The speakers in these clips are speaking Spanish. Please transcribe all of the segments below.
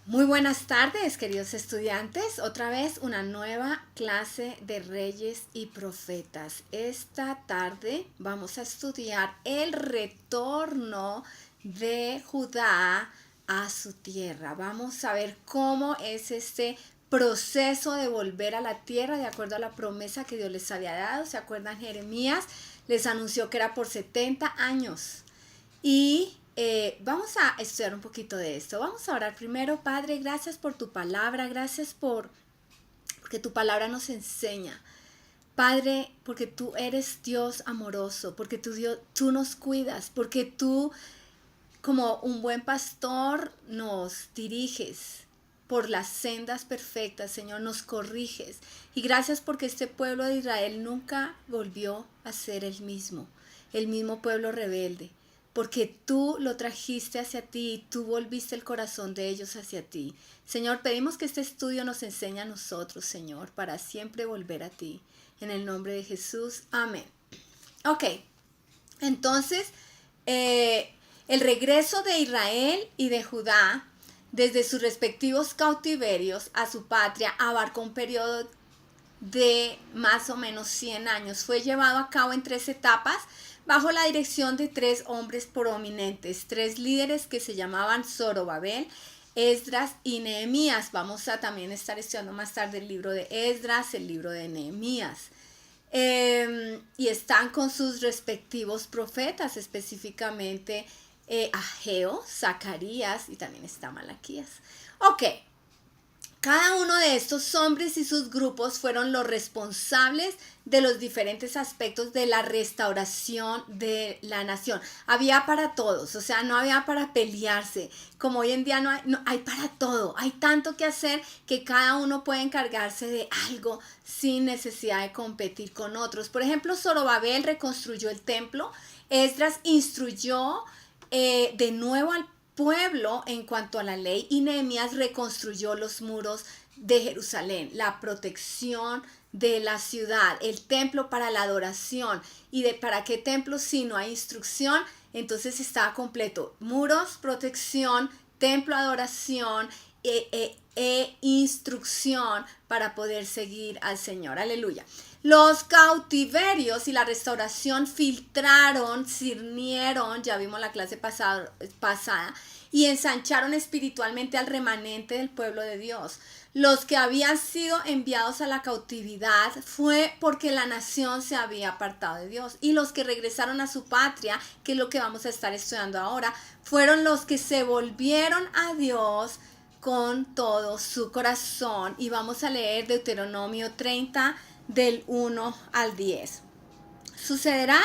Muy buenas tardes, queridos estudiantes. Otra vez una nueva clase de Reyes y Profetas. Esta tarde vamos a estudiar el retorno de Judá a su tierra. Vamos a ver cómo es este proceso de volver a la tierra de acuerdo a la promesa que Dios les había dado. ¿Se acuerdan? Jeremías les anunció que era por 70 años. Y vamos a estudiar un poquito de esto. Vamos a orar primero. Padre, gracias por tu palabra, gracias porque tu palabra nos enseña. Padre, porque tú eres Dios amoroso, porque tú nos cuidas, porque tú, como un buen pastor, nos diriges por las sendas perfectas, Señor, nos corriges. Y gracias porque este pueblo de Israel nunca volvió a ser el mismo pueblo rebelde, porque tú lo trajiste hacia ti y tú volviste el corazón de ellos hacia ti. Señor, pedimos que este estudio nos enseñe a nosotros, Señor, para siempre volver a ti. En el nombre de Jesús, amén. Ok, entonces, el regreso de Israel y de Judá desde sus respectivos cautiverios a su patria abarcó un periodo de más o menos 100 años. Fue llevado a cabo en 3 etapas bajo la dirección de 3 hombres prominentes, 3 líderes que se llamaban Zorobabel, Esdras y Nehemías. Vamos a también estar estudiando más tarde el libro de Esdras, el libro de Nehemías. Y están con sus respectivos profetas, específicamente Ageo, Zacarías y también está Malaquías. Ok, cada uno de estos hombres y sus grupos fueron los responsables de los diferentes aspectos de la restauración de la nación. Había para todos, o sea, no había para pelearse. Como hoy en día hay para todo. Hay tanto que hacer que cada uno puede encargarse de algo sin necesidad de competir con otros. Por ejemplo, Zorobabel reconstruyó el templo. Esdras instruyó de nuevo al pueblo en cuanto a la ley, y Nehemías reconstruyó los muros de Jerusalén, la protección de la ciudad, el templo para la adoración. ¿Para qué templo si no hay instrucción? Entonces estaba completo: muros, protección, templo, adoración instrucción para poder seguir al Señor. Aleluya. Los cautiverios y la restauración filtraron, cirnieron, ya vimos la clase pasada, y ensancharon espiritualmente al remanente del pueblo de Dios. Los que habían sido enviados a la cautividad fue porque la nación se había apartado de Dios. Y los que regresaron a su patria, que es lo que vamos a estar estudiando ahora, fueron los que se volvieron a Dios con todo su corazón. Y vamos a leer Deuteronomio 30 del 1 al 10. Sucederá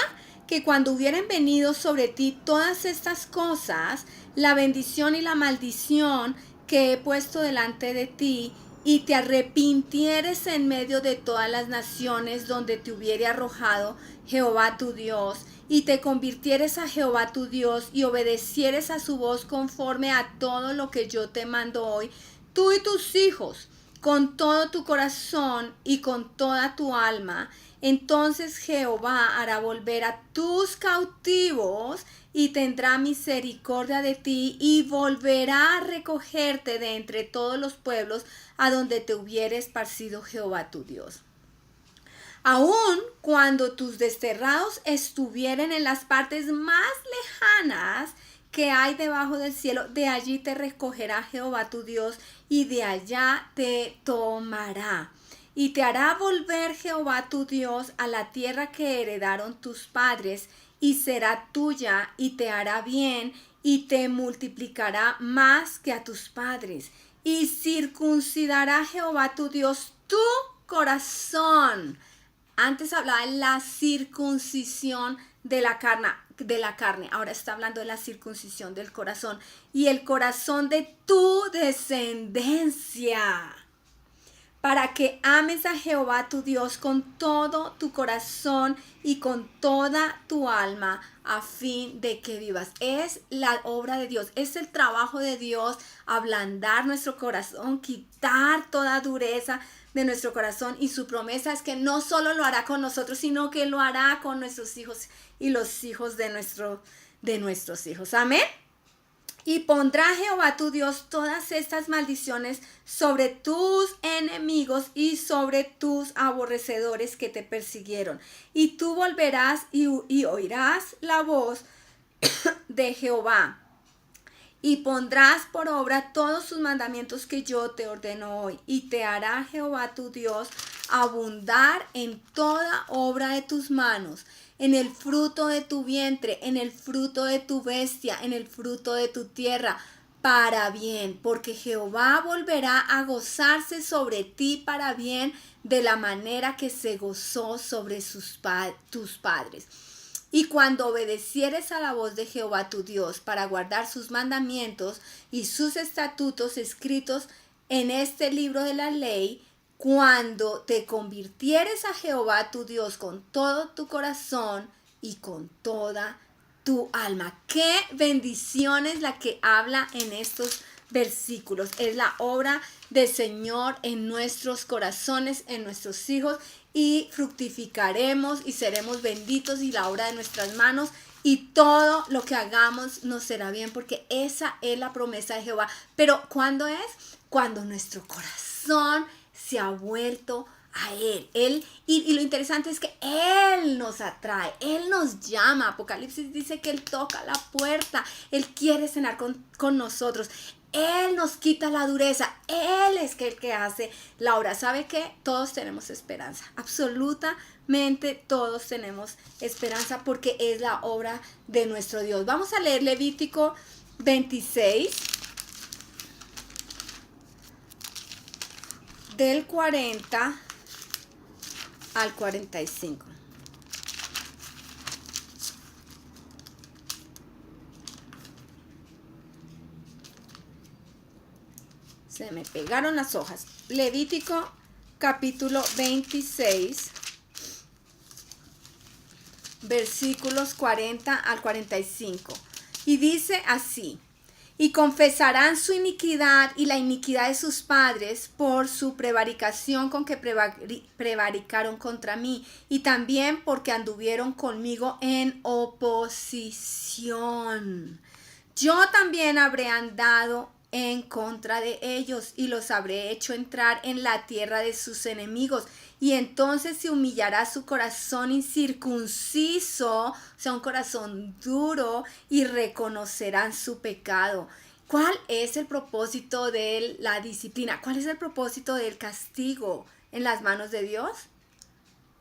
que cuando hubieren venido sobre ti todas estas cosas, la bendición y la maldición que he puesto delante de ti, y te arrepintieres en medio de todas las naciones donde te hubiere arrojado Jehová tu Dios, y te convirtieres a Jehová tu Dios y obedecieres a su voz conforme a todo lo que yo te mando hoy, tú y tus hijos, con todo tu corazón y con toda tu alma, entonces Jehová hará volver a tus cautivos y tendrá misericordia de ti y volverá a recogerte de entre todos los pueblos a donde te hubiere esparcido Jehová tu Dios. Aun cuando tus desterrados estuvieren en las partes más lejanas que hay debajo del cielo, de allí te recogerá Jehová tu Dios y de allá te tomará. Y te hará volver Jehová tu Dios a la tierra que heredaron tus padres, y será tuya, y te hará bien, y te multiplicará más que a tus padres. Y circuncidará Jehová tu Dios tu corazón. Antes hablaba de la circuncisión de la carne, ahora está hablando de la circuncisión del corazón, y el corazón de tu descendencia, para que ames a Jehová tu Dios con todo tu corazón y con toda tu alma, a fin de que vivas. Es la obra de Dios, es el trabajo de Dios, ablandar nuestro corazón, quitar toda dureza de nuestro corazón, y su promesa es que no solo lo hará con nosotros, sino que lo hará con nuestros hijos y los hijos de nuestros hijos. Amén. Y pondrá Jehová tu Dios todas estas maldiciones sobre tus enemigos y sobre tus aborrecedores que te persiguieron. Y tú volverás y oirás la voz de Jehová. Y pondrás por obra todos sus mandamientos que yo te ordeno hoy. Y te hará Jehová tu Dios abundar en toda obra de tus manos, en el fruto de tu vientre, en el fruto de tu bestia, en el fruto de tu tierra, para bien, porque Jehová volverá a gozarse sobre ti para bien, de la manera que se gozó sobre tus padres. Y cuando obedecieres a la voz de Jehová tu Dios para guardar sus mandamientos y sus estatutos escritos en este libro de la ley, cuando te convirtieres a Jehová tu Dios con todo tu corazón y con toda tu alma. Qué bendición es la que habla en estos versículos. Es la obra del Señor en nuestros corazones, en nuestros hijos, y fructificaremos y seremos benditos, y la obra de nuestras manos y todo lo que hagamos nos será bien, porque esa es la promesa de Jehová. Pero ¿cuándo es? Cuando nuestro corazón se ha vuelto a Él. Y lo interesante es que Él nos atrae, Él nos llama. Apocalipsis dice que Él toca la puerta, Él quiere cenar con nosotros. Él nos quita la dureza, Él es el que hace la obra. ¿Sabe qué? Todos tenemos esperanza, absolutamente todos tenemos esperanza, porque es la obra de nuestro Dios. Vamos a leer Levítico 26, del 40 al 45. Se me pegaron las hojas. Levítico capítulo 26, versículos 40 al 45. Y dice así: y confesarán su iniquidad y la iniquidad de sus padres por su prevaricación con que prevaricaron contra mí, y también porque anduvieron conmigo en oposición. Yo también habré andado en contra de ellos y los habré hecho entrar en la tierra de sus enemigos, y entonces se humillará su corazón incircunciso, o sea, un corazón duro, y reconocerán su pecado. ¿Cuál es el propósito de la disciplina? ¿Cuál es el propósito del castigo en las manos de Dios?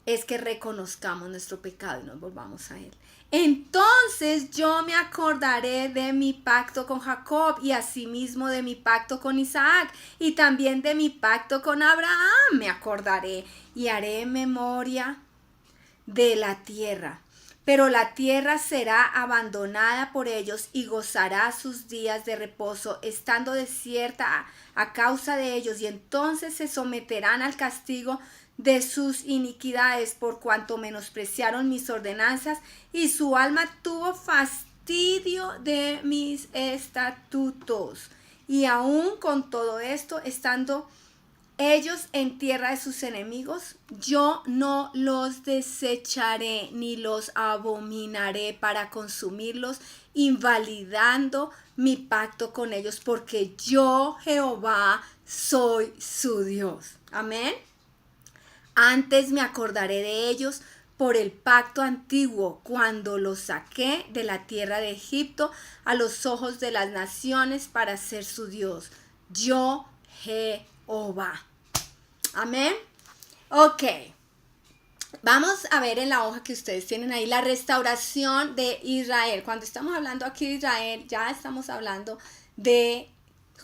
Es que reconozcamos nuestro pecado y nos volvamos a Él. Entonces yo me acordaré de mi pacto con Jacob, y asimismo de mi pacto con Isaac, y también de mi pacto con Abraham me acordaré, y haré memoria de la tierra. Pero la tierra será abandonada por ellos y gozará sus días de reposo, estando desierta a causa de ellos, y entonces se someterán al castigo de sus iniquidades, por cuanto menospreciaron mis ordenanzas, y su alma tuvo fastidio de mis estatutos. Y aún con todo esto, estando ellos en tierra de sus enemigos, yo no los desecharé ni los abominaré para consumirlos, invalidando mi pacto con ellos, porque yo, Jehová, soy su Dios. Amén. Antes me acordaré de ellos por el pacto antiguo, cuando los saqué de la tierra de Egipto a los ojos de las naciones para ser su Dios. Yo, Jehová. Amén. Ok. Vamos a ver en la hoja que ustedes tienen ahí la restauración de Israel. Cuando estamos hablando aquí de Israel, ya estamos hablando de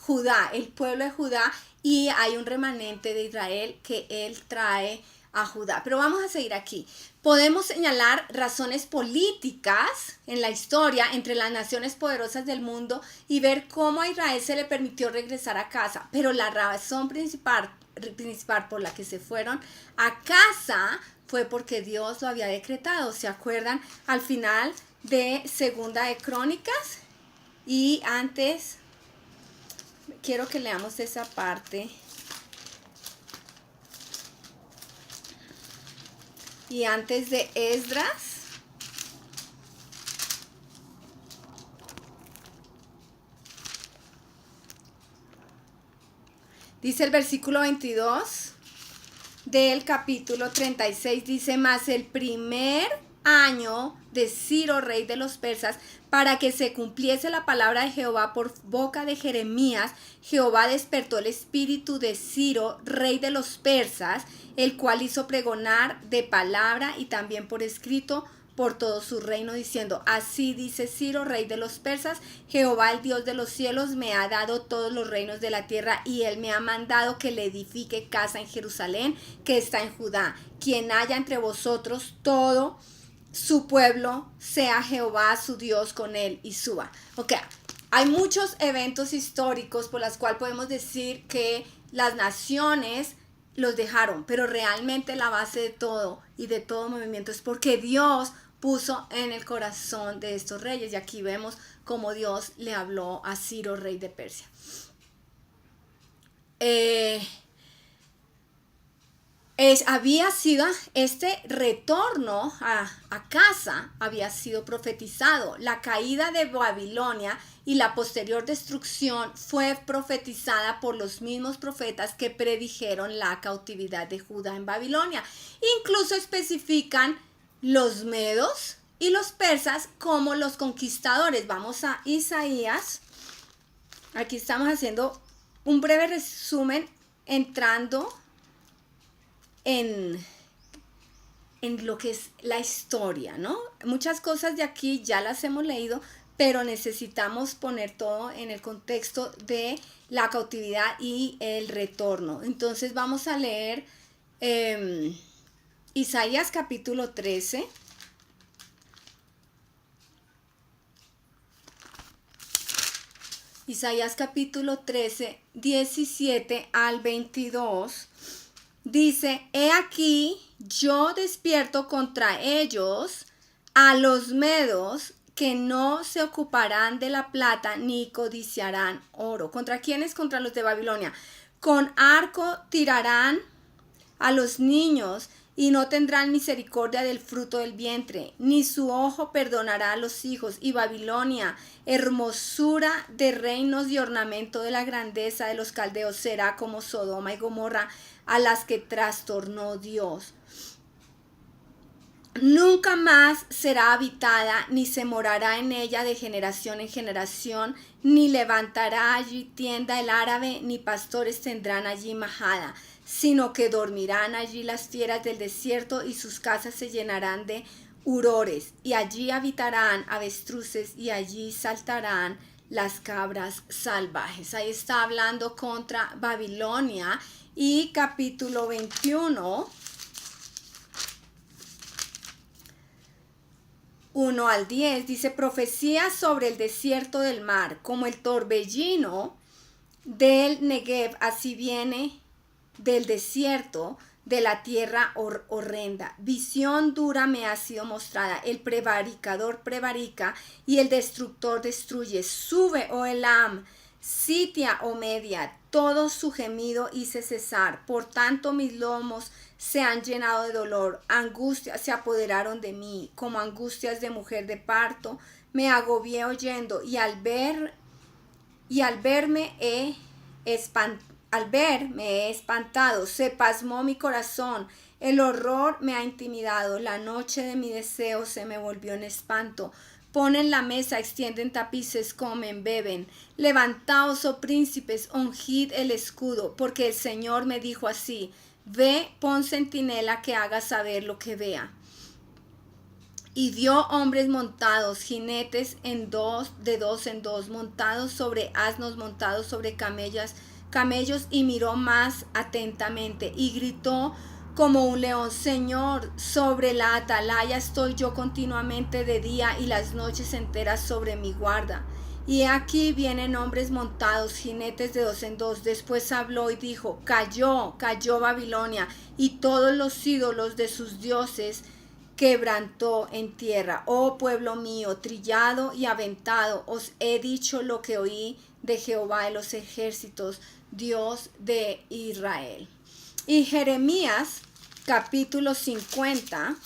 Judá, el pueblo de Judá, y hay un remanente de Israel que Él trae a Judá. Pero vamos a seguir aquí. Podemos señalar razones políticas en la historia entre las naciones poderosas del mundo y ver cómo a Israel se le permitió regresar a casa. Pero la razón principal por la que se fueron a casa fue porque Dios lo había decretado. ¿Se acuerdan? Al final de Segunda de Crónicas, y antes, quiero que leamos esa parte. Y antes de Esdras, Dice el versículo 22 del capítulo 36, dice: mas el primer año de Ciro, rey de los persas, para que se cumpliese la palabra de Jehová por boca de Jeremías, Jehová despertó el espíritu de Ciro, rey de los persas, el cual hizo pregonar de palabra y también por escrito por todo su reino, diciendo: así dice Ciro, rey de los persas, Jehová el Dios de los cielos me ha dado todos los reinos de la tierra, y él me ha mandado que le edifique casa en Jerusalén, que está en Judá. Quien haya entre vosotros todo su pueblo, sea Jehová su Dios con él, y suba. Ok, hay muchos eventos históricos por los cuales podemos decir que las naciones los dejaron, pero realmente la base de todo y de todo movimiento es porque Dios puso en el corazón de estos reyes. Y aquí vemos cómo Dios le habló a Ciro, rey de Persia. Había sido este retorno a casa, había sido profetizado. La caída de Babilonia y la posterior destrucción fue profetizada por los mismos profetas que predijeron la cautividad de Judá en Babilonia. Incluso especifican los medos y los persas como los conquistadores. Vamos a Isaías. Aquí estamos haciendo un breve resumen, entrando en lo que es la historia, ¿no? Muchas cosas de aquí ya las hemos leído, pero necesitamos poner todo en el contexto de la cautividad y el retorno. Entonces vamos a leer Isaías capítulo 13. Isaías capítulo 13, 17 al 22. Dice: he aquí, yo despierto contra ellos a los medos, que no se ocuparán de la plata ni codiciarán oro. ¿Contra quiénes? Contra los de Babilonia. Con arco tirarán a los niños y no tendrán misericordia del fruto del vientre, ni su ojo perdonará a los hijos. Y Babilonia, hermosura de reinos y ornamento de la grandeza de los caldeos, será como Sodoma y Gomorra, a las que trastornó Dios. Nunca más será habitada, ni se morará en ella de generación en generación, ni levantará allí tienda el árabe, ni pastores tendrán allí majada, sino que dormirán allí las fieras del desierto, y sus casas se llenarán de hurores, y allí habitarán avestruces, y allí saltarán las cabras salvajes. Ahí está hablando contra Babilonia. Y capítulo 21, 1 al 10, dice: profecía sobre el desierto del mar, como el torbellino del Negev, así viene del desierto de la tierra horrenda. Visión dura me ha sido mostrada. El prevaricador prevarica y el destructor destruye. Sube, oh Elam, sitia, oh Media, todo su gemido hice cesar. Por tanto mis lomos se han llenado de dolor, angustias se apoderaron de mí, como angustias de mujer de parto. Me agobié oyendo, y al ver me he espantado. Se pasmó mi corazón, el horror me ha intimidado. La noche de mi deseo se me volvió en espanto. Ponen la mesa, extienden tapices, comen, beben. Levantaos, oh príncipes, ungid el escudo, porque el Señor me dijo así: ve, pon centinela que haga saber lo que vea. Y vio hombres montados, jinetes de dos en dos, montados sobre asnos, montados sobre camellos, y miró más atentamente, y gritó como un león: Señor, sobre la atalaya estoy yo continuamente de día, y las noches enteras sobre mi guarda. Y aquí vienen hombres montados, jinetes de dos en dos. Después habló y dijo: cayó Babilonia, y todos los ídolos de sus dioses quebrantó en tierra. Oh pueblo mío, trillado y aventado, os he dicho lo que oí de Jehová de los ejércitos, Dios de Israel. Y Jeremías capítulo 50,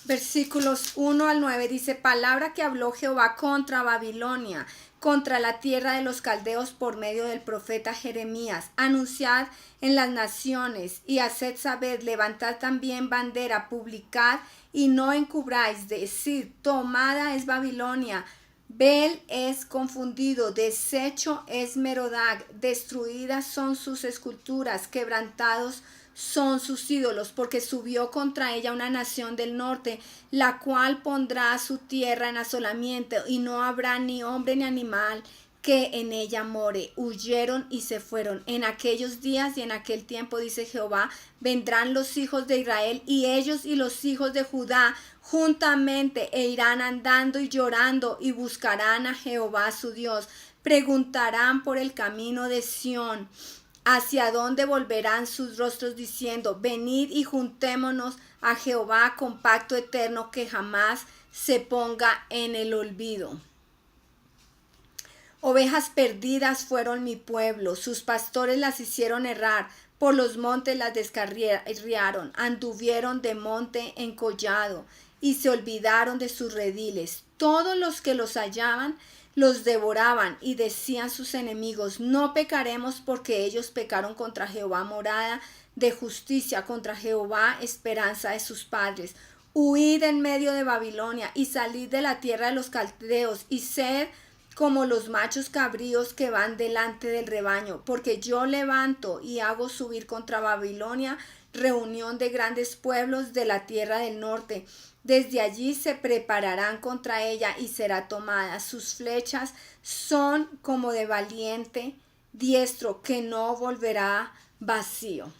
Versículos 1 al 9 dice, palabra que habló Jehová contra Babilonia, contra la tierra de los caldeos por medio del profeta Jeremías. Anunciad en las naciones y haced saber, levantad también bandera, publicad y no encubráis, decid, tomada es Babilonia, Bel es confundido, deshecho es Merodac, destruidas son sus esculturas, quebrantados son sus ídolos, porque subió contra ella una nación del norte, la cual pondrá su tierra en asolamiento, y no habrá ni hombre ni animal que en ella more. Huyeron y se fueron. En aquellos días y en aquel tiempo, dice Jehová, vendrán los hijos de Israel y ellos y los hijos de Judá juntamente, e irán andando y llorando y buscarán a Jehová su Dios. Preguntarán por el camino de Sión, hacia dónde volverán sus rostros, diciendo, venid y juntémonos a Jehová con pacto eterno que jamás se ponga en el olvido. Ovejas perdidas fueron mi pueblo, sus pastores las hicieron errar, por los montes las descarriaron, anduvieron de monte en collado, y se olvidaron de sus rediles. Todos los que los hallaban los devoraban, y decían sus enemigos, no pecaremos porque ellos pecaron contra Jehová, morada de justicia, contra Jehová, esperanza de sus padres. Huid en medio de Babilonia, y salid de la tierra de los caldeos, y sed como los machos cabríos que van delante del rebaño, porque yo levanto y hago subir contra Babilonia reunión de grandes pueblos de la tierra del norte. Desde allí se prepararán contra ella y será tomada. Sus flechas son como de valiente diestro que no volverá vacío.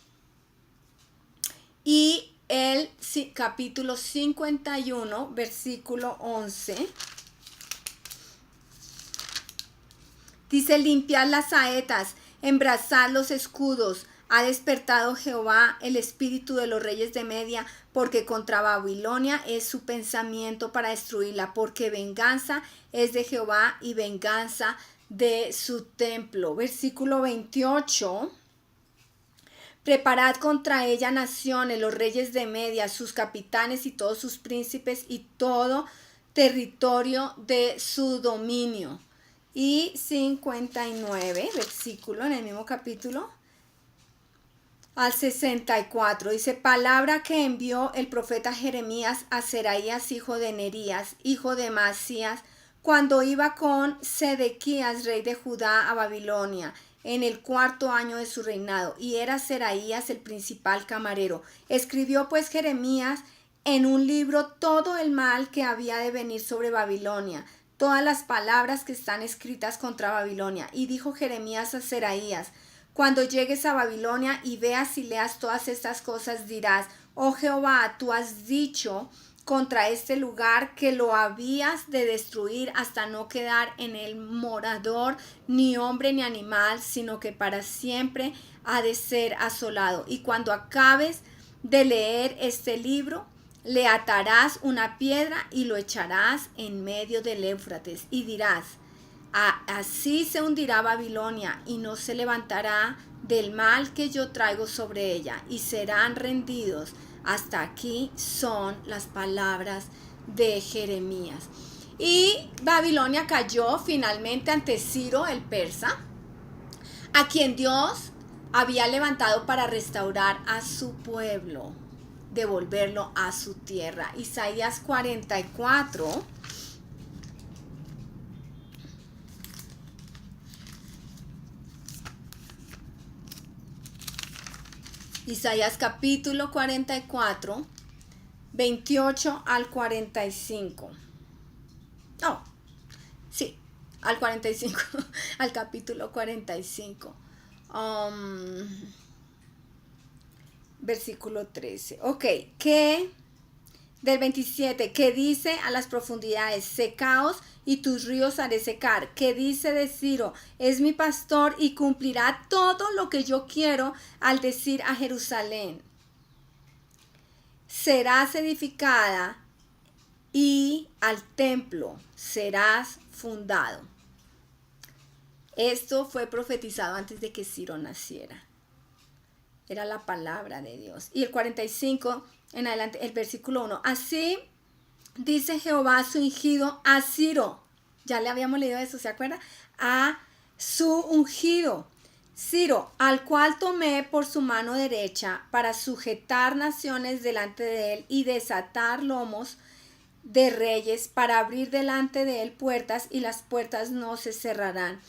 Y el capítulo 51, versículo 11. Dice, limpiad las saetas, embrazad los escudos. Ha despertado Jehová el espíritu de los reyes de Media, porque contra Babilonia es su pensamiento para destruirla, porque venganza es de Jehová y venganza de su templo. Versículo 28. Preparad contra ella naciones, los reyes de Media, sus capitanes y todos sus príncipes y todo territorio de su dominio. Y 59, versículo en el mismo capítulo, al 64, dice, palabra que envió el profeta Jeremías a Seraías, hijo de Nerías, hijo de Masías, cuando iba con Sedequías, rey de Judá, a Babilonia, en el 4º año de su reinado, y era Seraías el principal camarero. Escribió pues Jeremías en un libro todo el mal que había de venir sobre Babilonia, todas las palabras que están escritas contra Babilonia. Y dijo Jeremías a Seraías, cuando llegues a Babilonia y veas y leas todas estas cosas, dirás, oh Jehová, tú has dicho contra este lugar que lo habías de destruir hasta no quedar en él morador, ni hombre ni animal, sino que para siempre ha de ser asolado. Y cuando acabes de leer este libro, le atarás una piedra y lo echarás en medio del Éufrates, y dirás, así se hundirá Babilonia y no se levantará del mal que yo traigo sobre ella, y serán rendidos. Hasta aquí son las palabras de Jeremías. Y Babilonia cayó finalmente ante Ciro el persa, a quien Dios había levantado para restaurar a su pueblo, devolverlo a su tierra. Isaías 44. Isaías capítulo 44, 28 al 45. No, sí, al 45, al capítulo 45. Versículo 13. Ok, que del 27, que dice a las profundidades, secaos y tus ríos haré secar. Que dice de Ciro, es mi pastor y cumplirá todo lo que yo quiero, al decir a Jerusalén, serás edificada y al templo serás fundado. Esto fue profetizado antes de que Ciro naciera. Era la palabra de Dios. Y el 45 en adelante, el versículo 1. Así dice Jehová a su ungido, a Ciro. Ya le habíamos leído eso, ¿se acuerda? A su ungido, Ciro, al cual tomé por su mano derecha para sujetar naciones delante de él y desatar lomos de reyes, para abrir delante de él puertas, y las puertas no se cerrarán.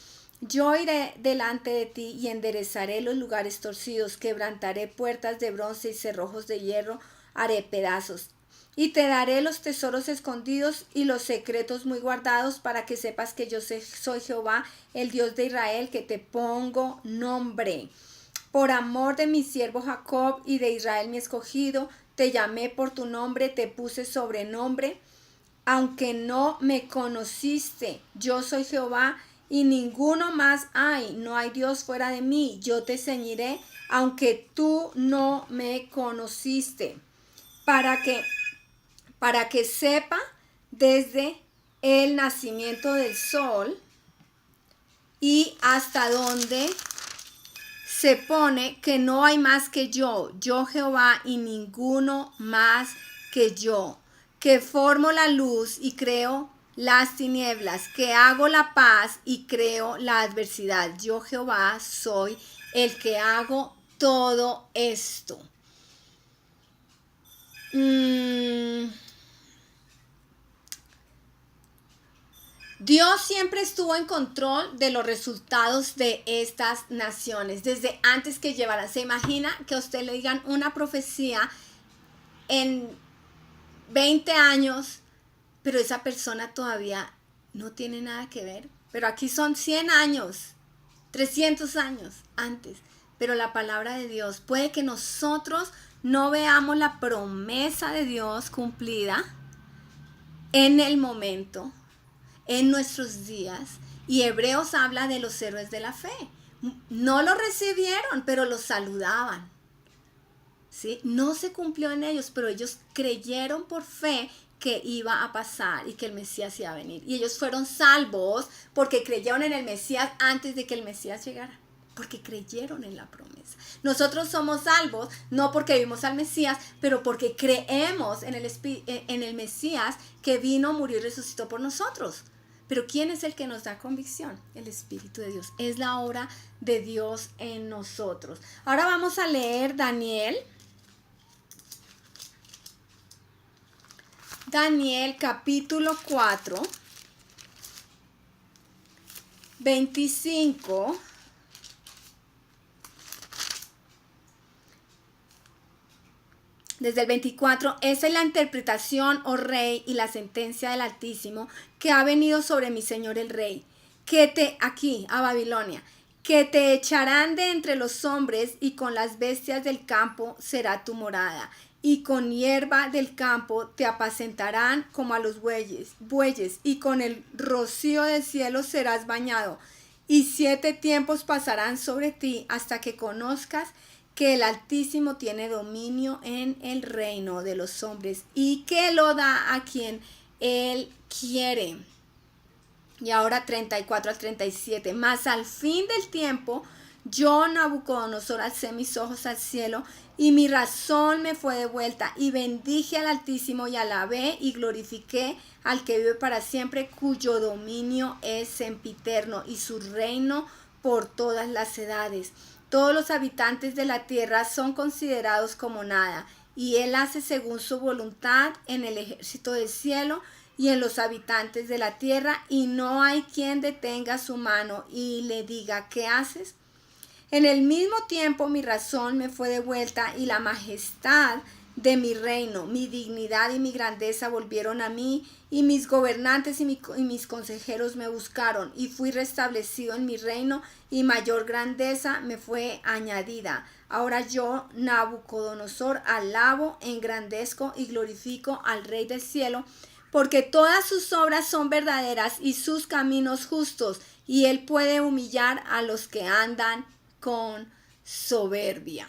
Yo iré delante de ti y enderezaré los lugares torcidos, quebrantaré puertas de bronce y cerrojos de hierro haré pedazos. Y te daré los tesoros escondidos y los secretos muy guardados, para que sepas que yo soy Jehová, el Dios de Israel, que te pongo nombre. Por amor de mi siervo Jacob y de Israel mi escogido, te llamé por tu nombre, te puse sobrenombre, aunque no me conociste. Yo soy Jehová y ninguno más hay. No hay Dios fuera de mí. Yo te ceñiré, aunque tú no me conociste, para que sepa desde el nacimiento del sol y hasta donde se pone, que no hay más que yo Jehová, y ninguno más que yo, que formo la luz y creo las tinieblas, que hago la paz y creo la adversidad. Yo Jehová soy el que hago todo esto. Dios siempre estuvo en control de los resultados de estas naciones, desde antes que llevaran. ¿Se imagina que a usted le digan una profecía en 20 años, pero esa persona todavía no tiene nada que ver? Pero aquí son 100 años, 300 años antes. Pero la palabra de Dios, puede que nosotros no veamos la promesa de Dios cumplida en el momento, en nuestros días, y Hebreos habla de los héroes de la fe. No lo recibieron, pero los saludaban, ¿sí? No se cumplió en ellos, pero ellos creyeron por fe que iba a pasar y que el Mesías iba a venir. Y ellos fueron salvos porque creyeron en el Mesías antes de que el Mesías llegara, porque creyeron en la promesa. Nosotros somos salvos no porque vimos al Mesías, pero porque creemos en el Mesías, que vino, murió y resucitó por nosotros. Pero ¿quién es el que nos da convicción? El Espíritu de Dios. Es la obra de Dios en nosotros. Ahora vamos a leer Daniel. Daniel capítulo 4, 25. Desde el 24, esa es la interpretación, oh rey, y la sentencia del Altísimo que ha venido sobre mi señor el rey, aquí a Babilonia, que te echarán de entre los hombres, y con las bestias del campo será tu morada, y con hierba del campo te apacentarán como a los bueyes, y con el rocío del cielo serás bañado, y 7 tiempos pasarán sobre ti hasta que conozcas que el Altísimo tiene dominio en el reino de los hombres y que lo da a quien Él quiere. Y ahora 34 al 37. Mas al fin del tiempo, yo, Nabucodonosor, alcé mis ojos al cielo y mi razón me fue devuelta, y bendije al Altísimo y alabé y glorifiqué al que vive para siempre, cuyo dominio es sempiterno y su reino por todas las edades. Todos los habitantes de la tierra son considerados como nada, y Él hace según su voluntad en el ejército del cielo y en los habitantes de la tierra, y no hay quien detenga su mano y le diga, ¿qué haces? En el mismo tiempo mi razón me fue devuelta, y la majestad de mi reino, mi dignidad y mi grandeza volvieron a mí, y mis gobernantes y mis consejeros me buscaron, y fui restablecido en mi reino, y mayor grandeza me fue añadida. Ahora yo, Nabucodonosor, alabo, engrandezco y glorifico al Rey del cielo, porque todas sus obras son verdaderas y sus caminos justos, y Él puede humillar a los que andan con soberbia.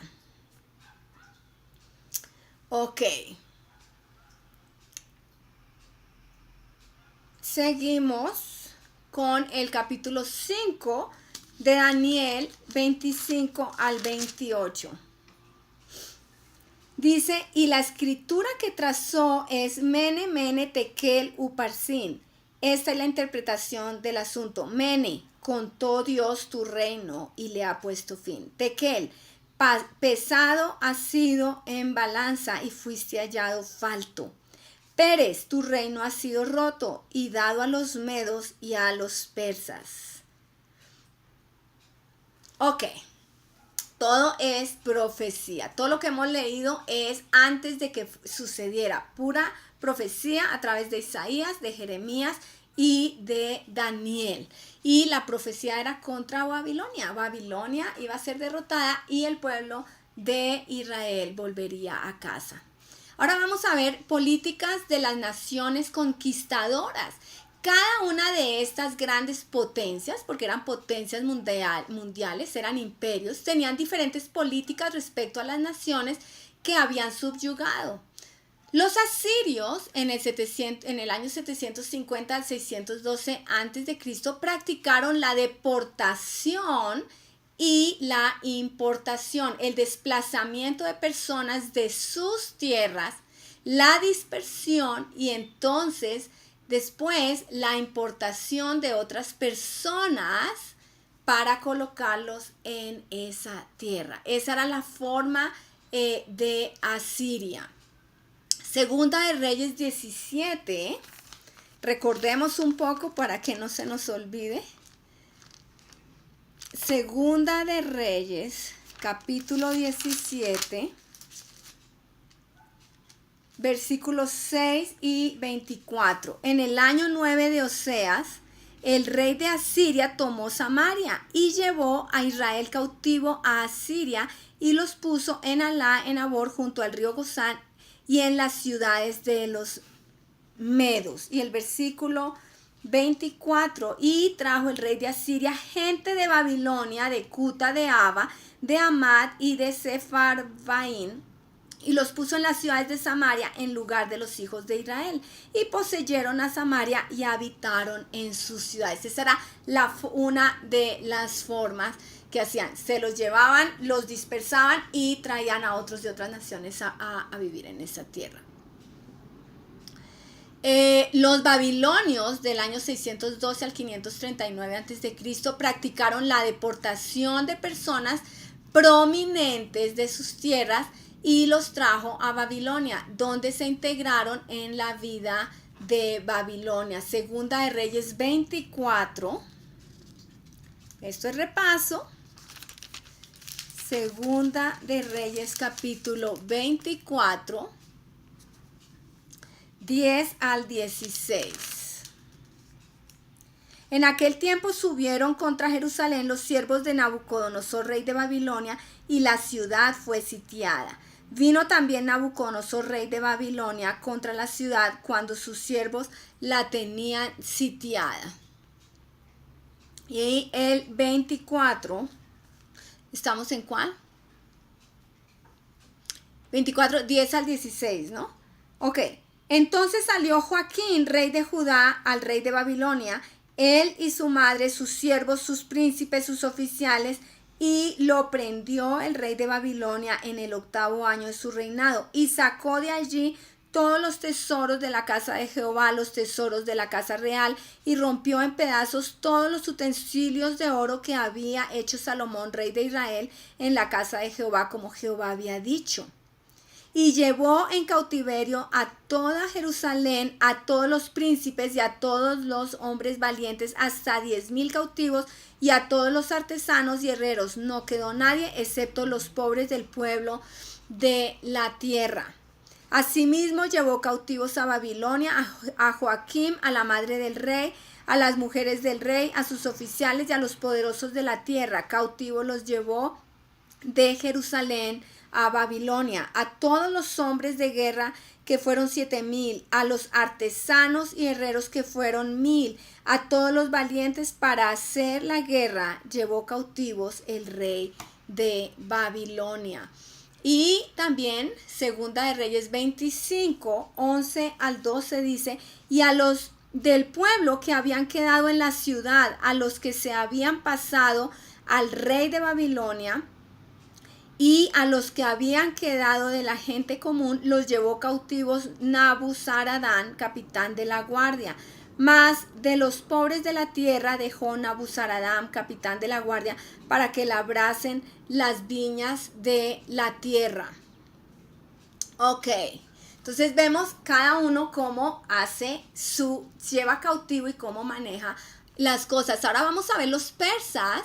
Ok. Seguimos con el capítulo 5 de Daniel, 25 al 28. Dice, y la escritura que trazó es Mene, Mene, Tekel, Uparsin. Esta es la interpretación del asunto. Mene, contó Dios tu reino y le ha puesto fin. Tekel, pesado has sido en balanza y fuiste hallado falto. Pérez, tu reino ha sido roto y dado a los medos y a los persas. Ok. Todo es profecía. Todo lo que hemos leído es antes de que sucediera. Pura profecía a través de Isaías, de Jeremías y de Daniel. Y la profecía era contra Babilonia. Babilonia iba a ser derrotada y el pueblo de Israel volvería a casa. Ahora vamos a ver políticas de las naciones conquistadoras. Cada una de estas grandes potencias, porque eran potencias mundiales, eran imperios, tenían diferentes políticas respecto a las naciones que habían subyugado. Los asirios en el año 750 al 612 a.C. practicaron la deportación y la importación, el desplazamiento de personas de sus tierras, la dispersión y entonces después la importación de otras personas para colocarlos en esa tierra. Esa era la forma de Asiria. Segunda de Reyes 17, recordemos un poco para que no se nos olvide. Segunda de Reyes, capítulo 17, versículos 6 y 24. En el año 9 de Oseas, el rey de Asiria tomó Samaria y llevó a Israel cautivo a Asiria y los puso en Alá, en Abor, junto al río Gozán y en las ciudades de los medos. Y el versículo 24, y trajo el rey de Asiria gente de Babilonia, de Cuta, de Ava, de Amad y de Sepharvaim, y los puso en las ciudades de Samaria en lugar de los hijos de Israel, y poseyeron a Samaria y habitaron en sus ciudades. Esa era una de las formas que hacían. Se los llevaban, los dispersaban y traían a otros de otras naciones a vivir en esa tierra. Los babilonios del año 612 al 539 a.C. practicaron la deportación de personas prominentes de sus tierras y los trajo a Babilonia, donde se integraron en la vida de Babilonia. Segunda de Reyes 24. Esto es repaso. Segunda de Reyes capítulo 24. 10 al 16. En aquel tiempo subieron contra Jerusalén los siervos de Nabucodonosor, rey de Babilonia, y la ciudad fue sitiada. Vino también Nabucodonosor, rey de Babilonia, contra la ciudad cuando sus siervos la tenían sitiada. Y el 24, ¿estamos en cuál? 24, 10 al 16, ¿no? Ok. Entonces salió Joaquín, rey de Judá, al rey de Babilonia, él y su madre, sus siervos, sus príncipes, sus oficiales, y lo prendió el rey de Babilonia en el 8º año de su reinado, y sacó de allí todos los tesoros de la casa de Jehová, los tesoros de la casa real, y rompió en pedazos todos los utensilios de oro que había hecho Salomón, rey de Israel, en la casa de Jehová, como Jehová había dicho. Y llevó en cautiverio a toda Jerusalén, a todos los príncipes y a todos los hombres valientes, hasta 10,000 cautivos, y a todos los artesanos y herreros. No quedó nadie excepto los pobres del pueblo de la tierra. Asimismo llevó cautivos a Babilonia a Joaquim, a la madre del rey, a las mujeres del rey, a sus oficiales y a los poderosos de la tierra. Cautivos los llevó de Jerusalén a Babilonia, a todos los hombres de guerra que fueron 7,000, a los artesanos y herreros que fueron 1,000, a todos los valientes para hacer la guerra, llevó cautivos el rey de Babilonia. Y también, Segunda de Reyes 25, 11 al 12 dice, y a los del pueblo que habían quedado en la ciudad, a los que se habían pasado al rey de Babilonia, y a los que habían quedado de la gente común los llevó cautivos Nabuzaradán, capitán de la guardia. Mas de los pobres de la tierra dejó Nabuzaradán, capitán de la guardia, para que labrasen las viñas de la tierra. Ok, entonces vemos cada uno cómo lleva cautivo y cómo maneja las cosas. Ahora vamos a ver los persas.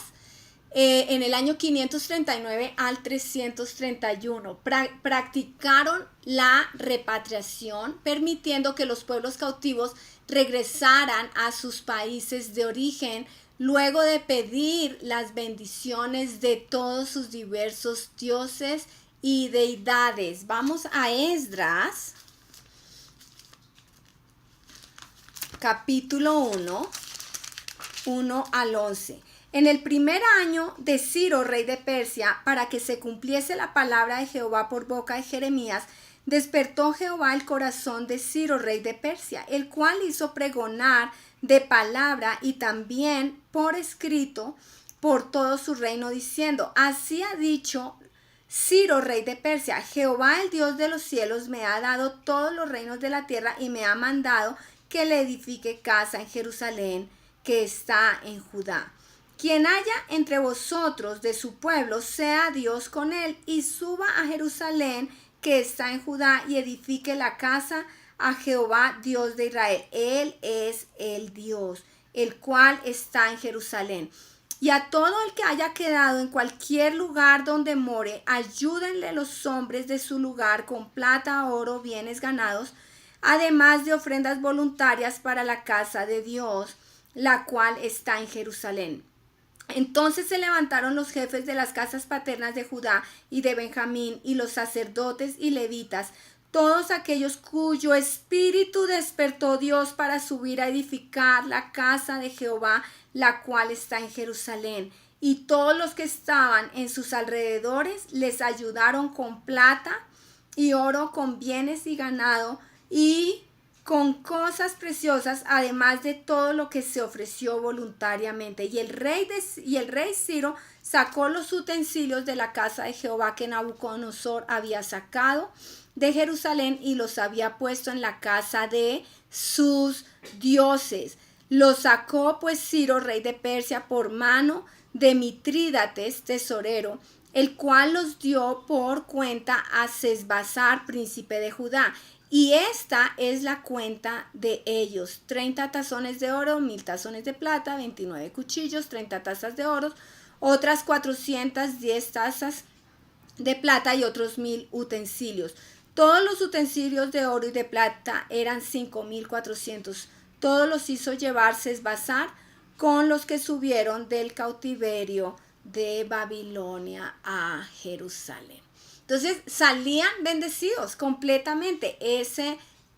En el año 539 al 331 practicaron la repatriación, permitiendo que los pueblos cautivos regresaran a sus países de origen luego de pedir las bendiciones de todos sus diversos dioses y deidades. Vamos a Esdras, capítulo 1 al 11. En el primer año de Ciro, rey de Persia, para que se cumpliese la palabra de Jehová por boca de Jeremías, despertó Jehová el corazón de Ciro, rey de Persia, el cual hizo pregonar de palabra y también por escrito por todo su reino, diciendo: así ha dicho Ciro, rey de Persia: Jehová, el Dios de los cielos, me ha dado todos los reinos de la tierra y me ha mandado que le edifique casa en Jerusalén, que está en Judá. Quien haya entre vosotros de su pueblo, sea Dios con él, y suba a Jerusalén, que está en Judá, y edifique la casa a Jehová, Dios de Israel. Él es el Dios, el cual está en Jerusalén. Y a todo el que haya quedado en cualquier lugar donde more, ayúdenle los hombres de su lugar con plata, oro, bienes ganados, además de ofrendas voluntarias para la casa de Dios, la cual está en Jerusalén. Entonces se levantaron los jefes de las casas paternas de Judá y de Benjamín, y los sacerdotes y levitas, todos aquellos cuyo espíritu despertó Dios para subir a edificar la casa de Jehová, la cual está en Jerusalén. Y todos los que estaban en sus alrededores les ayudaron con plata y oro, con bienes y ganado, y con cosas preciosas, además de todo lo que se ofreció voluntariamente. Y el rey Ciro sacó los utensilios de la casa de Jehová que Nabucodonosor había sacado de Jerusalén y los había puesto en la casa de sus dioses. Los sacó pues Ciro, rey de Persia, por mano de Mitrídates, tesorero, el cual los dio por cuenta a Sesbazar, príncipe de Judá. Y esta es la cuenta de ellos: 30 tazones de oro, 1000 tazones de plata, 29 cuchillos, 30 tazas de oro, otras 410 tazas de plata y otros 1000 utensilios. Todos los utensilios de oro y de plata eran 5400. Todos los hizo llevar Sesbazar con los que subieron del cautiverio de Babilonia a Jerusalén. Entonces salían bendecidos completamente.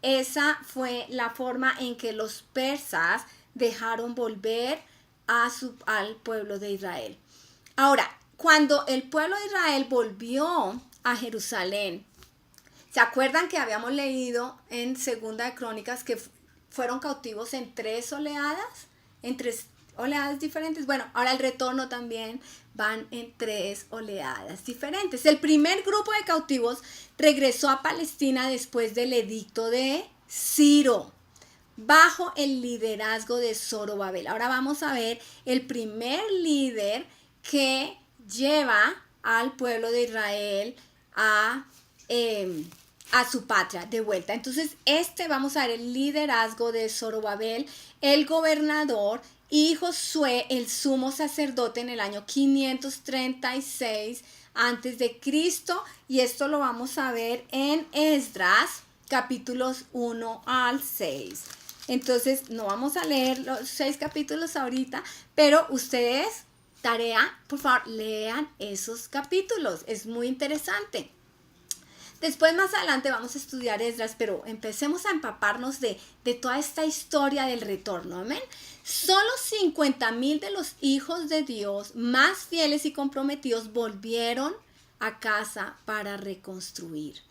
Esa fue la forma en que los persas dejaron volver al pueblo de Israel. Ahora, cuando el pueblo de Israel volvió a Jerusalén, ¿se acuerdan que habíamos leído en Segunda de Crónicas que fueron cautivos en 3 oleadas? En 3 oleadas diferentes. Bueno, ahora el retorno también van en 3 oleadas diferentes. El primer grupo de cautivos regresó a Palestina después del edicto de Ciro, bajo el liderazgo de Zorobabel. Ahora vamos a ver el primer líder que lleva al pueblo de Israel a su patria de vuelta. Entonces vamos a ver el liderazgo de Zorobabel, el gobernador, y Josué, el sumo sacerdote, en el año 536 antes de Cristo, y esto lo vamos a ver en Esdras, capítulos 1 al 6. Entonces, no vamos a leer los 6 capítulos ahorita, pero ustedes, tarea, por favor, lean esos capítulos, es muy interesante. Después, más adelante, vamos a estudiar Esdras, pero empecemos a empaparnos de toda esta historia del retorno. Amén. Solo 50,000 de los hijos de Dios más fieles y comprometidos volvieron a casa para reconstruir.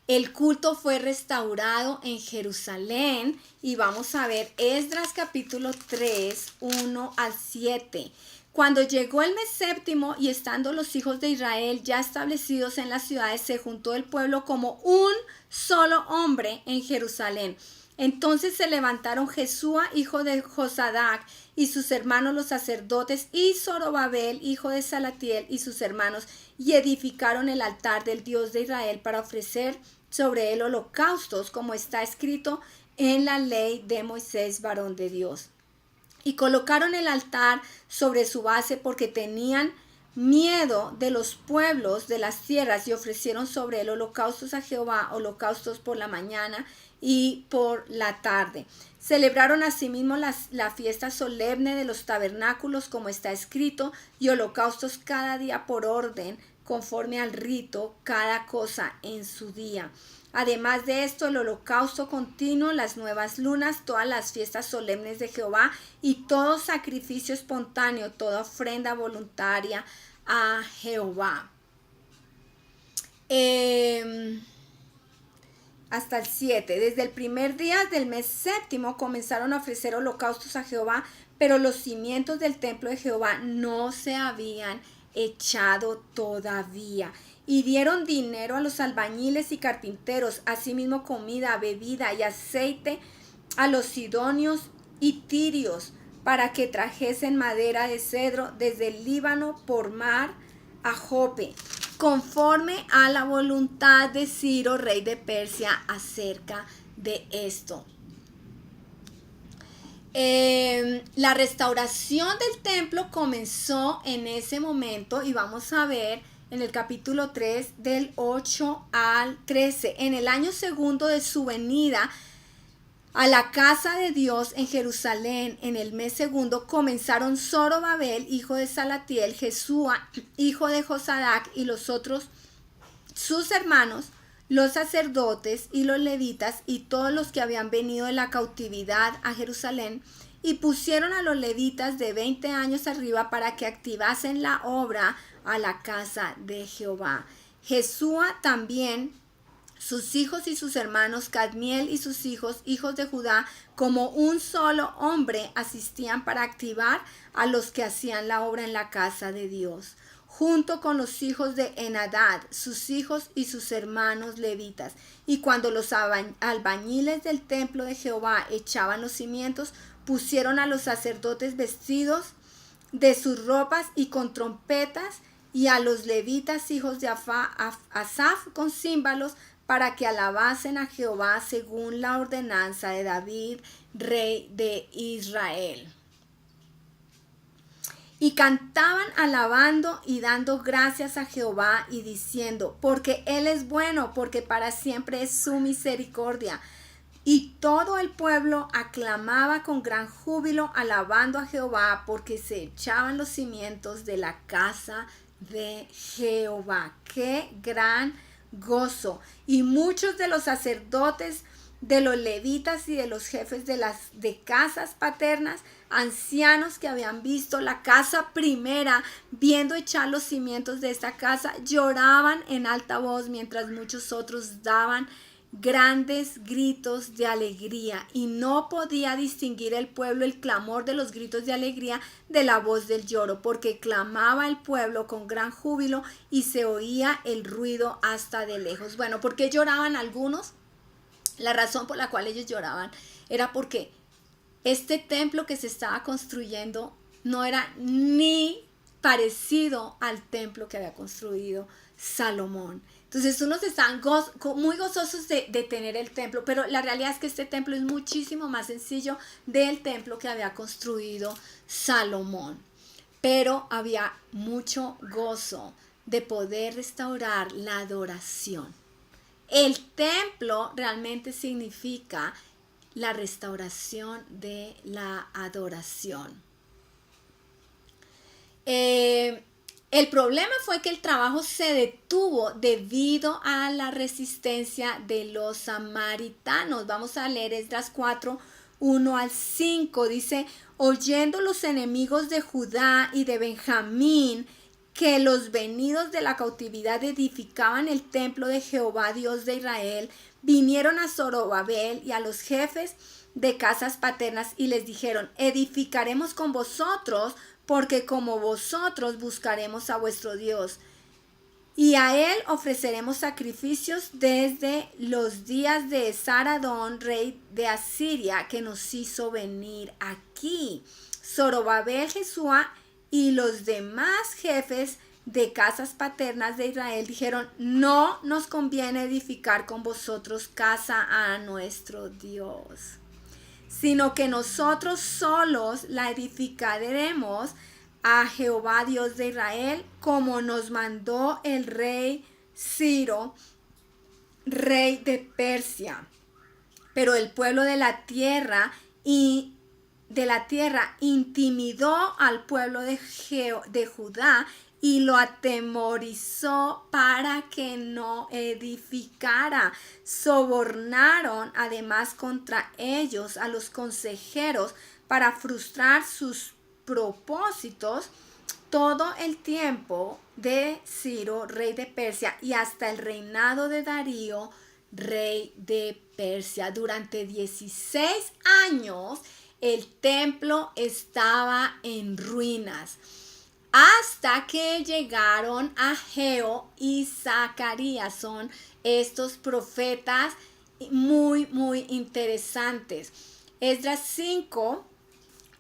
El culto fue restaurado en Jerusalén y vamos a ver Esdras capítulo 3, 1 al 7. Cuando llegó el mes séptimo y estando los hijos de Israel ya establecidos en las ciudades, se juntó el pueblo como un solo hombre en Jerusalén. Entonces se levantaron Jesúa, hijo de Josadac, y sus hermanos los sacerdotes, y Zorobabel, hijo de Salatiel, y sus hermanos, y edificaron el altar del Dios de Israel para ofrecer sobre él holocaustos, como está escrito en la ley de Moisés, varón de Dios. Y colocaron el altar sobre su base porque tenían miedo de los pueblos de las tierras, y ofrecieron sobre él holocaustos a Jehová, holocaustos por la mañana y por la tarde. Celebraron asimismo la fiesta solemne de los tabernáculos, como está escrito, y holocaustos cada día por orden, conforme al rito, cada cosa en su día. Además de esto, el holocausto continuo, las nuevas lunas, todas las fiestas solemnes de Jehová y todo sacrificio espontáneo, toda ofrenda voluntaria a Jehová. Hasta el 7. Desde el primer día del mes séptimo comenzaron a ofrecer holocaustos a Jehová, pero los cimientos del templo de Jehová no se habían echado todavía. Y dieron dinero a los albañiles y carpinteros, asimismo comida, bebida y aceite a los sidonios y tirios, para que trajesen madera de cedro desde el Líbano por mar a Jope, conforme a la voluntad de Ciro, rey de Persia, acerca de esto. La restauración del templo comenzó en ese momento y vamos a ver en el capítulo 3 del 8 al 13. En el año segundo de su venida a la casa de Dios en Jerusalén, en el mes segundo, comenzaron Zorobabel, hijo de Salatiel, Jesúa, hijo de Josadac, y los otros, sus hermanos, los sacerdotes y los levitas, y todos los que habían venido de la cautividad a Jerusalén, y pusieron a los levitas de 20 años arriba para que activasen la obra a la casa de Jehová. Jesúa también, sus hijos y sus hermanos, Cadmiel y sus hijos, hijos de Judá, como un solo hombre, asistían para activar a los que hacían la obra en la casa de Dios, junto con los hijos de Enadad, sus hijos y sus hermanos levitas. Y cuando los albañiles del templo de Jehová echaban los cimientos, pusieron a los sacerdotes vestidos de sus ropas y con trompetas, y a los levitas, hijos de Asaf, con címbalos, para que alabasen a Jehová según la ordenanza de David, rey de Israel. Y cantaban alabando y dando gracias a Jehová y diciendo, porque Él es bueno, porque para siempre es su misericordia. Y todo el pueblo aclamaba con gran júbilo, alabando a Jehová, porque se echaban los cimientos de la casa de Jehová. ¡Qué gran gozo! Y muchos de los sacerdotes, de los levitas y de los jefes de casas paternas, ancianos que habían visto la casa primera, viendo echar los cimientos de esta casa, lloraban en alta voz, mientras muchos otros daban grandes gritos de alegría, y no podía distinguir el pueblo el clamor de los gritos de alegría de la voz del lloro, porque clamaba el pueblo con gran júbilo y se oía el ruido hasta de lejos. Bueno, ¿por qué lloraban algunos? La razón por la cual ellos lloraban era porque este templo que se estaba construyendo no era ni parecido al templo que había construido Salomón. Entonces unos estaban muy gozosos de tener el templo, pero la realidad es que este templo es muchísimo más sencillo del templo que había construido Salomón. Pero había mucho gozo de poder restaurar la adoración. El templo realmente significa la restauración de la adoración. El problema fue que el trabajo se detuvo debido a la resistencia de los samaritanos. Vamos a leer Esdras 4, 1 al 5. Dice, oyendo los enemigos de Judá y de Benjamín que los venidos de la cautividad edificaban el templo de Jehová, Dios de Israel, vinieron a Zorobabel y a los jefes de casas paternas y les dijeron: edificaremos con vosotros, porque como vosotros buscaremos a vuestro Dios. Y a él ofreceremos sacrificios desde los días de Saradón, rey de Asiria, que nos hizo venir aquí. Zorobabel, Jesúa y los demás jefes de casas paternas de Israel dijeron: no nos conviene edificar con vosotros casa a nuestro Dios, sino que nosotros solos la edificaremos a Jehová Dios de Israel, como nos mandó el rey Ciro, rey de Persia. Pero el pueblo de la tierra intimidó al pueblo de Judá y lo atemorizó para que no edificara. Sobornaron además contra ellos a los consejeros para frustrar sus propósitos todo el tiempo de Ciro, rey de Persia, y hasta el reinado de Darío, rey de Persia. Durante 16 años el templo estaba en ruinas, hasta que llegaron Ageo y Zacarías. Son estos profetas muy interesantes. Esdras 5,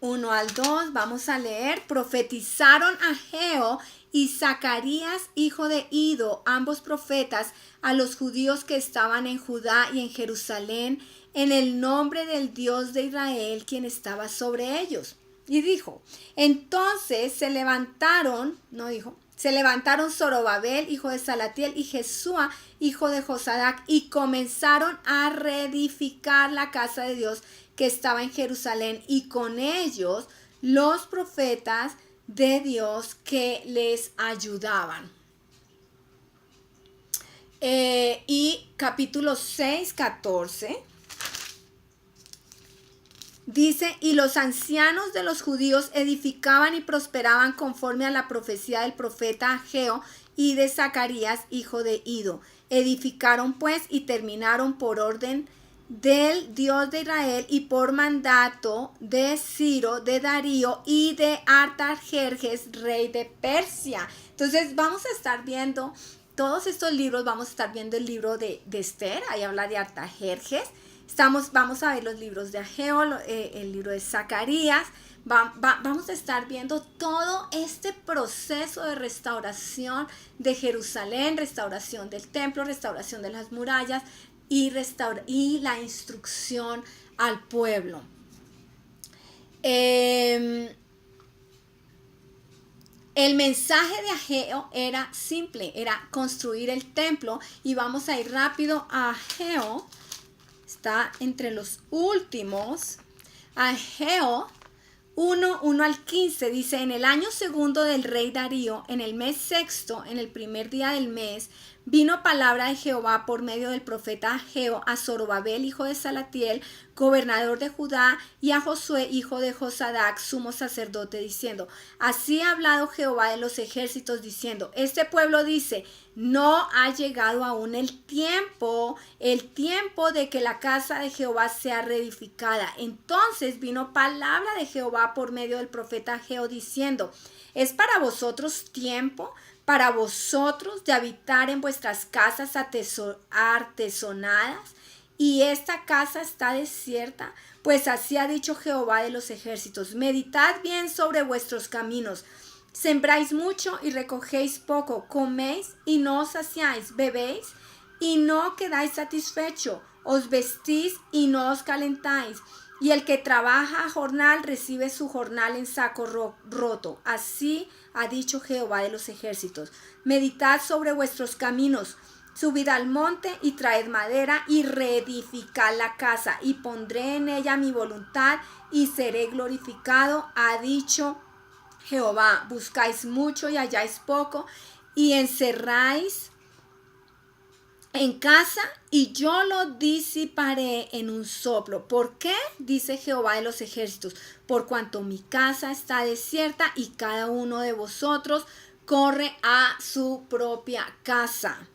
1 al 2, vamos a leer. Profetizaron Ageo y Zacarías, hijo de Ido, ambos profetas, a los judíos que estaban en Judá y en Jerusalén, en el nombre del Dios de Israel, quien estaba sobre ellos. Y dijo: entonces se levantaron Zorobabel, hijo de Salatiel, y Jesúa, hijo de Josadac, y comenzaron a reedificar la casa de Dios que estaba en Jerusalén, y con ellos los profetas de Dios que les ayudaban. Y capítulo 6, 14. Dice: y los ancianos de los judíos edificaban y prosperaban conforme a la profecía del profeta Ageo y de Zacarías, hijo de Ido. Edificaron pues y terminaron por orden del Dios de Israel y por mandato de Ciro, de Darío y de Artajerjes, rey de Persia. Entonces vamos a estar viendo todos estos libros. Vamos a estar viendo el libro de Esther, ahí habla de Artajerjes. Vamos a ver los libros de Ageo, el libro de Zacarías. Vamos a estar viendo todo este proceso de restauración de Jerusalén, restauración del templo, restauración de las murallas y la instrucción al pueblo. El mensaje de Ageo era simple, era construir el templo. Y vamos a ir rápido a Ageo. Está entre los últimos. Ageo 1 al 15 dice: en el año segundo del rey Darío, en el mes sexto, en el primer día del mes, vino palabra de Jehová por medio del profeta Ageo a Zorobabel, hijo de Salatiel, gobernador de Judá, y a Josué, hijo de Josadac, sumo sacerdote, diciendo: así ha hablado Jehová de los ejércitos, diciendo: este pueblo dice: no ha llegado aún el tiempo de que la casa de Jehová sea reedificada. Entonces vino palabra de Jehová por medio del profeta Ageo, diciendo: ¿es para vosotros tiempo, para vosotros, de habitar en vuestras casas artesonadas, y esta casa está desierta? Pues así ha dicho Jehová de los ejércitos: meditad bien sobre vuestros caminos. Sembráis mucho y recogéis poco, coméis y no os saciáis, bebéis y no quedáis satisfecho, os vestís y no os calentáis. Y el que trabaja a jornal recibe su jornal en saco roto. Así ha dicho Jehová de los ejércitos: meditad sobre vuestros caminos, subid al monte y traed madera y reedificad la casa, y pondré en ella mi voluntad y seré glorificado, ha dicho Jehová. Buscáis mucho y halláis poco, y encerráis en casa, y yo lo disiparé en un soplo. ¿Por qué? Dice Jehová de los ejércitos: por cuanto mi casa está desierta y cada uno de vosotros corre a su propia casa.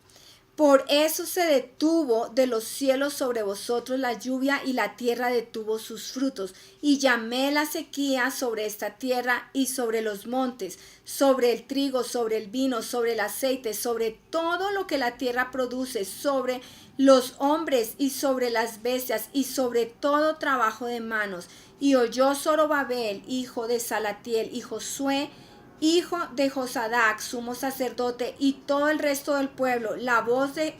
Por eso se detuvo de los cielos sobre vosotros la lluvia y la tierra detuvo sus frutos. Y llamé la sequía sobre esta tierra y sobre los montes, sobre el trigo, sobre el vino, sobre el aceite, sobre todo lo que la tierra produce, sobre los hombres y sobre las bestias y sobre todo trabajo de manos. Y oyó Zorobabel, hijo de Salatiel, y Josué, hijo de Josadac, sumo sacerdote, y todo el resto del pueblo, la voz de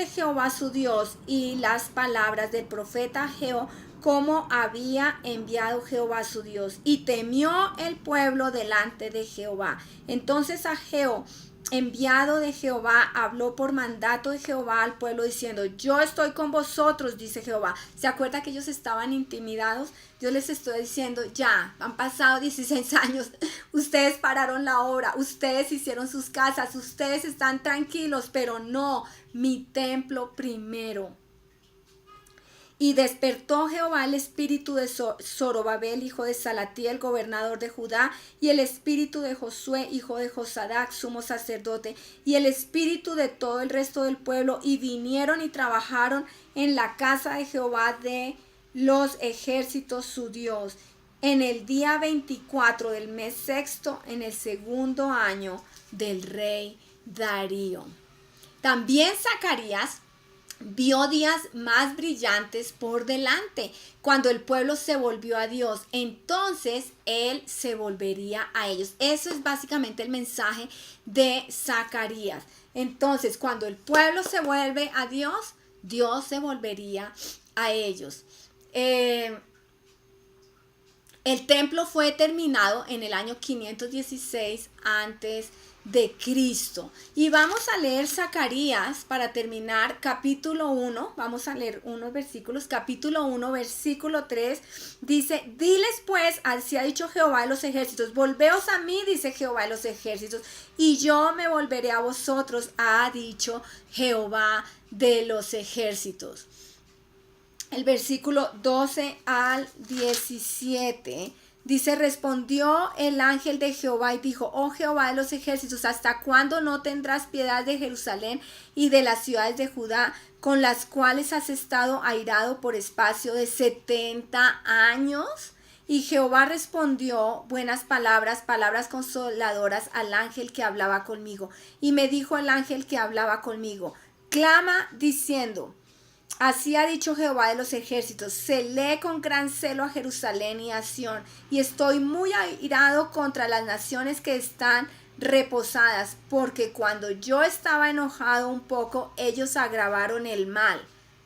Jehová su Dios y las palabras del profeta Geo, como había enviado Jehová su Dios. Y temió el pueblo delante de Jehová. Entonces Ageo, enviado de Jehová, habló por mandato de Jehová al pueblo diciendo: yo estoy con vosotros, dice Jehová. ¿Se acuerda que ellos estaban intimidados? Yo les estoy diciendo: ya, han pasado 16 años, ustedes pararon la obra, ustedes hicieron sus casas, ustedes están tranquilos, pero no, mi templo primero. Y despertó Jehová el espíritu de Zorobabel, hijo de Salatiel, gobernador de Judá, y el espíritu de Josué, hijo de Josadac, sumo sacerdote, y el espíritu de todo el resto del pueblo, y vinieron y trabajaron en la casa de Jehová de los ejércitos su Dios, en el día 24 del mes sexto, en el segundo año del rey Darío. También Zacarías vio días más brillantes por delante, cuando el pueblo se volvió a Dios, entonces él se volvería a ellos. Eso es básicamente el mensaje de Zacarías. Entonces, cuando el pueblo se vuelve a Dios, Dios se volvería a ellos. El templo fue terminado en el año 516 antes de Cristo. Y vamos a leer Zacarías para terminar, capítulo 1, vamos a leer unos versículos, capítulo 1, versículo 3, dice: diles pues, así ha dicho Jehová de los ejércitos, volveos a mí, dice Jehová de los ejércitos, y yo me volveré a vosotros, ha dicho Jehová de los ejércitos. El versículo 12 al 17 dice: respondió el ángel de Jehová y dijo: oh Jehová de los ejércitos, ¿hasta cuándo no tendrás piedad de Jerusalén y de las ciudades de Judá, con las cuales has estado airado por espacio de 70 años? Y Jehová respondió buenas palabras, palabras consoladoras al ángel que hablaba conmigo. Y me dijo el ángel que hablaba conmigo: clama diciendo: así ha dicho Jehová de los ejércitos, celé con gran celo a Jerusalén y a Sión, y estoy muy airado contra las naciones que están reposadas, porque cuando yo estaba enojado un poco, ellos agravaron el mal.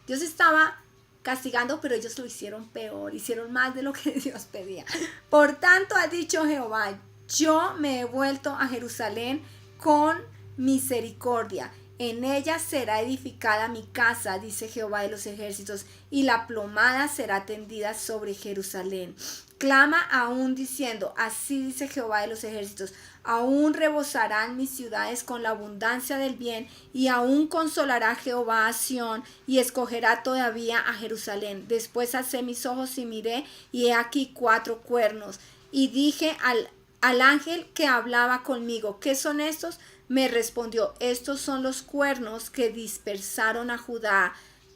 Dios estaba castigando, pero ellos lo hicieron peor, hicieron más de lo que Dios pedía. Por tanto ha dicho Jehová: yo me he vuelto a Jerusalén con misericordia. En ella será edificada mi casa, dice Jehová de los ejércitos, y la plomada será tendida sobre Jerusalén. Clama aún diciendo: así dice Jehová de los ejércitos, aún rebosarán mis ciudades con la abundancia del bien, y aún consolará Jehová a Sión, y escogerá todavía a Jerusalén. Después alcé mis ojos y miré, y he aquí 4 cuernos. Y dije al ángel que hablaba conmigo: ¿qué son estos? Me respondió: estos son los cuernos que dispersaron a Judá,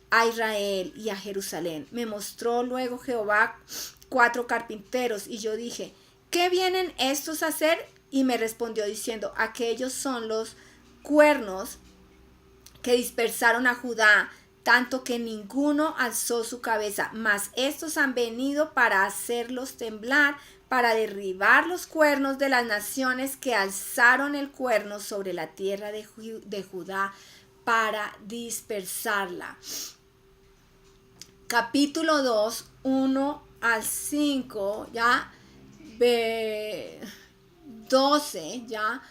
a Israel y a Jerusalén. Me mostró luego Jehová 4 carpinteros, y yo dije: ¿qué vienen estos a hacer? Y me respondió diciendo: aquellos son los cuernos que dispersaron a Judá, tanto que ninguno alzó su cabeza, mas estos han venido para hacerlos temblar, para derribar los cuernos de las naciones que alzaron el cuerno sobre la tierra de Judá, para dispersarla. Capítulo 2, 1 al 5, ya, 12, ya.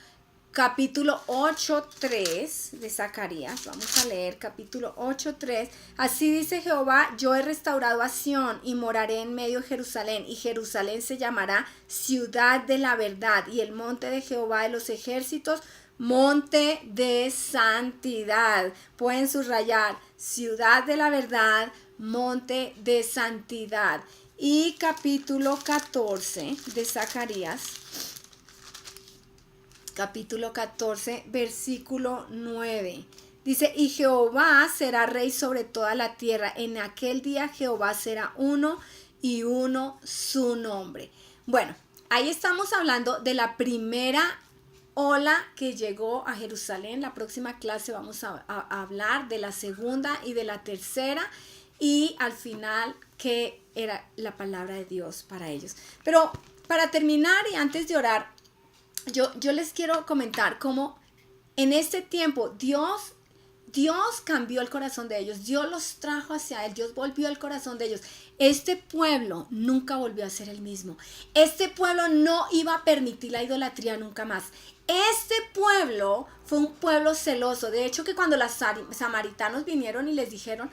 Capítulo 8:3 de Zacarías, vamos a leer capítulo 8:3. Así dice Jehová: yo he restaurado a Sión y moraré en medio de Jerusalén, y Jerusalén se llamará ciudad de la verdad, y el monte de Jehová de los ejércitos, monte de santidad. Pueden subrayar: ciudad de la verdad, monte de santidad. Y capítulo 14 de Zacarías. capítulo 14, versículo 9. Dice, y Jehová será rey sobre toda la tierra. En aquel día Jehová será uno y uno su nombre. Bueno, ahí estamos hablando de la primera ola que llegó a Jerusalén. La próxima clase vamos a hablar de la segunda y de la tercera. Y al final, qué era la palabra de Dios para ellos. Pero para terminar y antes de orar, yo les quiero comentar cómo en este tiempo Dios cambió el corazón de ellos, Dios los trajo hacia Él, Dios volvió el corazón de ellos. Este pueblo nunca volvió a ser el mismo. Este pueblo no iba a permitir la idolatría nunca más. Este pueblo fue un pueblo celoso. De hecho, que cuando los samaritanos vinieron y les dijeron,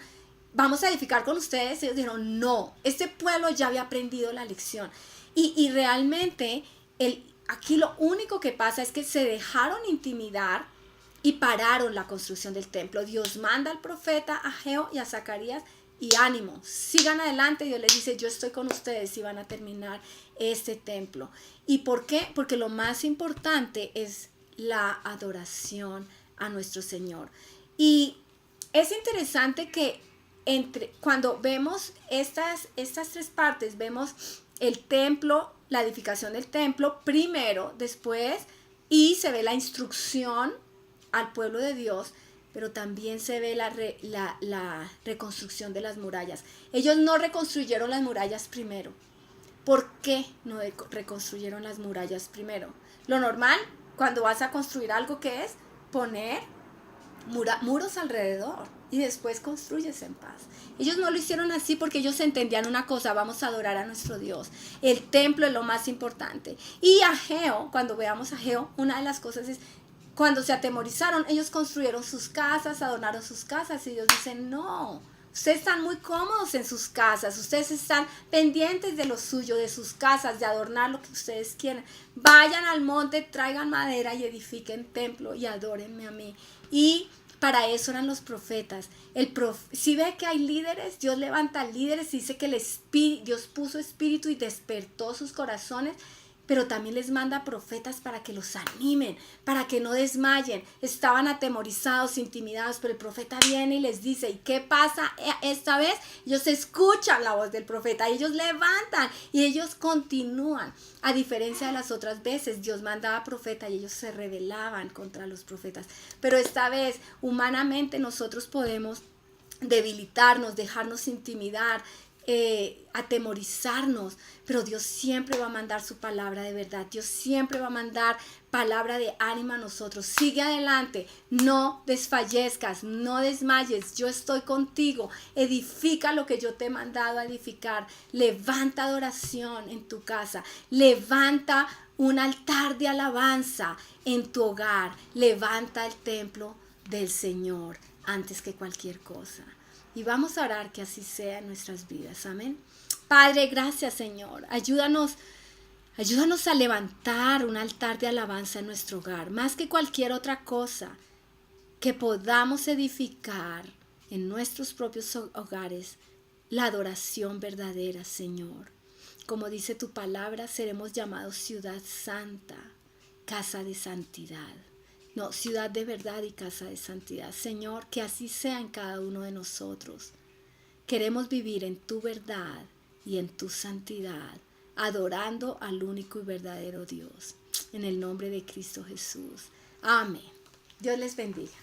vamos a edificar con ustedes, ellos dijeron, no, este pueblo ya había aprendido la lección. Y realmente, aquí lo único que pasa es que se dejaron intimidar y pararon la construcción del templo. Dios manda al profeta Ageo y a Zacarías y ánimo, sigan adelante. Dios les dice, yo estoy con ustedes y van a terminar este templo. ¿Y por qué? Porque lo más importante es la adoración a nuestro Señor. Y es interesante que cuando vemos estas tres partes, vemos el templo, la edificación del templo primero, después, y se ve la instrucción al pueblo de Dios, pero también se ve la reconstrucción de las murallas. Ellos no reconstruyeron las murallas primero. ¿Por qué no reconstruyeron las murallas primero? Lo normal, cuando vas a construir algo, ¿qué es? Poner muros alrededor y después construyes en paz. Ellos no lo hicieron así porque ellos entendían una cosa: vamos a adorar a nuestro Dios. El templo es lo más importante. Y Ageo, cuando veamos a Ageo, una de las cosas es, cuando se atemorizaron, ellos construyeron sus casas, adornaron sus casas, y Dios dice, no, ustedes están muy cómodos en sus casas, ustedes están pendientes de lo suyo, de sus casas, de adornar lo que ustedes quieren. Vayan al monte, traigan madera y edifiquen templo y adórenme a mí. Y para eso eran los profetas. Si ve que hay líderes, Dios levanta líderes, y dice que Dios puso espíritu y despertó sus corazones, pero también les manda profetas para que los animen, para que no desmayen. Estaban atemorizados, intimidados, pero el profeta viene y les dice, ¿y qué pasa esta vez? Ellos escuchan la voz del profeta, ellos levantan y ellos continúan. A diferencia de las otras veces, Dios mandaba profeta y ellos se rebelaban contra los profetas. Pero esta vez, humanamente, nosotros podemos debilitarnos, dejarnos intimidar, atemorizarnos, pero Dios siempre va a mandar su palabra de verdad. Dios siempre va a mandar palabra de ánimo a nosotros. Sigue adelante, no desfallezcas, no desmayes, yo estoy contigo. Edifica lo que yo te he mandado a edificar. Levanta adoración en tu casa, levanta un altar de alabanza en tu hogar, levanta el templo del Señor antes que cualquier cosa. Y vamos a orar que así sea en nuestras vidas. Amén. Padre, gracias, Señor. Ayúdanos a levantar un altar de alabanza en nuestro hogar. Más que cualquier otra cosa, que podamos edificar en nuestros propios hogares la adoración verdadera, Señor. Como dice tu palabra, seremos llamados ciudad santa, casa de santidad. No, ciudad de verdad y casa de santidad. Señor, que así sea en cada uno de nosotros. Queremos vivir en tu verdad y en tu santidad, adorando al único y verdadero Dios. En el nombre de Cristo Jesús. Amén. Dios les bendiga.